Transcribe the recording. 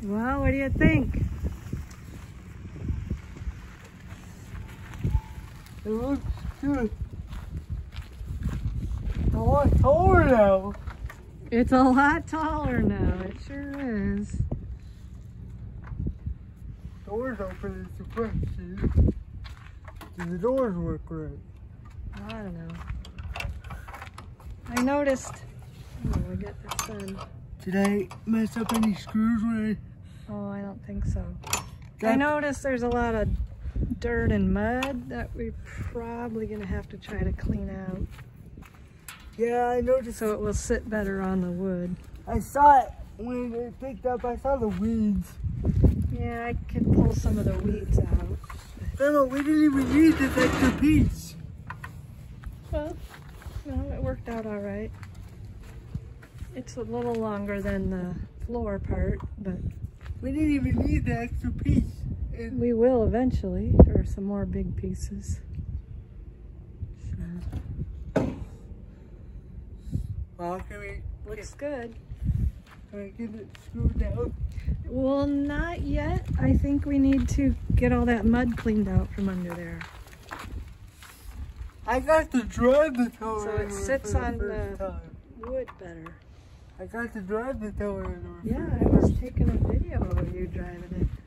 Well, what do you think? It looks good. It's a lot taller now. It's a lot taller now. It sure is. Doors open is the question. Do the doors work right? I don't know. I noticed. Oh, we got this done. Did I mess up any screws when Oh, I don't think so. I I... noticed there's a lot of dirt and mud that we're probably gonna have to try to clean out Yeah, I noticed. so it will sit better on the wood. I saw it when it picked up. I saw the weeds. Yeah, I can pull some of the weeds out. Grandma, we didn't even need this extra piece. Well, no, it worked out all right. It's a little longer than the floor part, but We didn't even need the extra piece. And we will eventually for some more big pieces. So, well, can we looks good. get it screwed down? Well, not yet. I think we need to get all that mud cleaned out from under there. I got to drive the tower. So it sits on first the time. wood better. I got to drive the tower. Yeah, I was taking a video of you driving it.